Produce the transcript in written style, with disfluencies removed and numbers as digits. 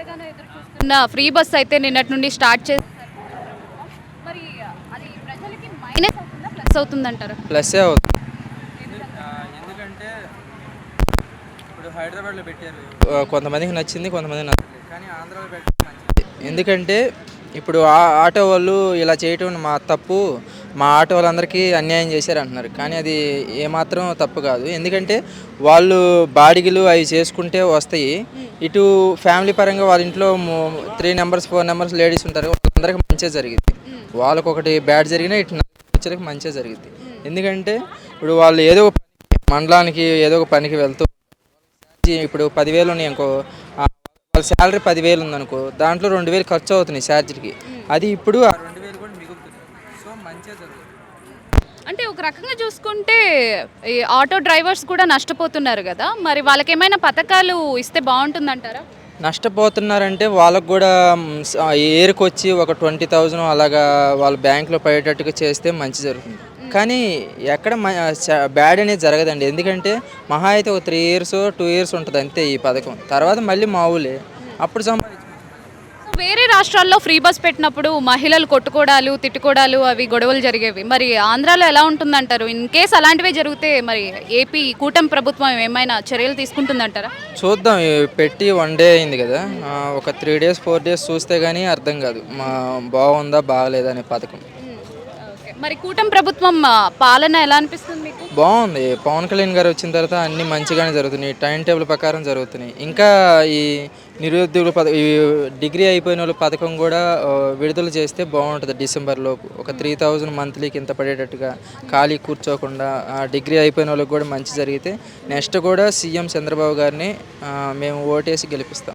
ఎంతగానో ఎదురు చూస్తున్న ఫ్రీ బస్ అయితే నిన్నటి నుండి స్టార్ట్ చేశారు. మరి అది ప్రజలకి మైనస్ అవుతుందా ప్లస్ అవుతుందంటారా? ప్లస్సే అవుతుంది. ఎందుకంటే ఇప్పుడు హైదరాబాద్లో పెట్టారు, కొంతమందికి నచ్చింది, కొంతమందికి నచ్చలేదు. కానీ ఆంధ్రాలో పెట్టడం మంచిది. ఎందుకంటే ఇప్పుడు ఆటో వాళ్ళు ఇలా చేయటం మా తప్పు, మా ఆటో వాళ్ళందరికీ అన్యాయం చేశారు అంటున్నారు. కానీ అది ఏమాత్రం తప్పు కాదు. ఎందుకంటే వాళ్ళు బాడిగలు అవి చేసుకుంటే వస్తాయి. ఇటు ఫ్యామిలీ పరంగా వాళ్ళ ఇంట్లో 3 మెంబర్స్ 4 మెంబర్స్ లేడీస్ ఉంటారు, వాళ్ళందరికీ మంచిగా జరిగింది. వాళ్ళకొకటి బ్యాడ్ జరిగినా ఇటు వచ్చరికి మంచిగా జరిగింది. ఎందుకంటే ఇప్పుడు వాళ్ళు ఏదో ఒక మండలానికి ఏదో ఒక పనికి వెళ్తూ ఇప్పుడు 10,000 ఉన్నాయి అనుకో, వాళ్ళ శాలరీ 10,000 ఉందనుకో, దాంట్లో 2,000 ఖర్చు అవుతున్నాయి ఛార్జీలకి. అది ఇప్పుడు ఆ 2,000 కూడా మిగులుతుంది. సో మంచిగా జరుగుతుంది. అంటే ఒక రకంగా చూసుకుంటే ఈ ఆటో డ్రైవర్స్ కూడా నష్టపోతున్నారు కదా, మరి వాళ్ళకేమైనా పథకాలు ఇస్తే బాగుంటుందంటారా? నష్టపోతున్నారంటే వాళ్ళకు కూడా ఏరుకొచ్చి ఒక 20,000 అలాగా వాళ్ళ బ్యాంకులో పడేటట్టుగా చేస్తే మంచి జరుగుతుంది. కానీ ఎక్కడ బ్యాడ్ అనేది జరగదండి. ఎందుకంటే మహా అయితే ఒక 3 ఇయర్స్ 2 ఇయర్స్ ఉంటుంది అంతే ఈ పథకం. తర్వాత మళ్ళీ మామూలే. అప్పుడు సో వేరే రాష్ట్రాల్లో ఫ్రీ బస్ పెట్టినప్పుడు మహిళలు కొట్టుకోవడాలు, తిట్టుకోవడాలు, అవి గొడవలు జరిగేవి. మరి ఆంధ్రాలో ఎలా ఉంటుందంటారు? ఇన్ కేస్ అలాంటివే జరిగితే మరి ఏపీ కూటమి ప్రభుత్వం ఏమైనా చర్యలు తీసుకుంటుందంటారా? చూద్దాం. పెట్టి 1 డే అయింది కదా, ఒక 3 డేస్ 4 డేస్ చూస్తే కానీ అర్థం కాదు బాగుందా బాగలేదా అనే పథకం. ఓకే. మరి కూటమి ప్రభుత్వం పాలన ఎలా అనిపిస్తుంది మీకు? బాగుంది. పవన్ కళ్యాణ్ గారు వచ్చిన తర్వాత అన్నీ మంచిగానే జరుగుతున్నాయి. టైం టేబుల్ ప్రకారం జరుగుతున్నాయి. ఇంకా ఈ నిరుద్యోగుల ఈ డిగ్రీ అయిపోయిన వాళ్ళ పథకం కూడా విడుదల చేస్తే బాగుంటుంది. డిసెంబర్లోపు ఒక 3,000 మంత్లీకి ఇంత పడేటట్టుగా, ఖాళీ కూర్చోకుండా డిగ్రీ అయిపోయిన వాళ్ళకి కూడా మంచి జరిగితే నెక్స్ట్ కూడా సీఎం చంద్రబాబు గారిని మేము ఓటేసి గెలిపిస్తాం.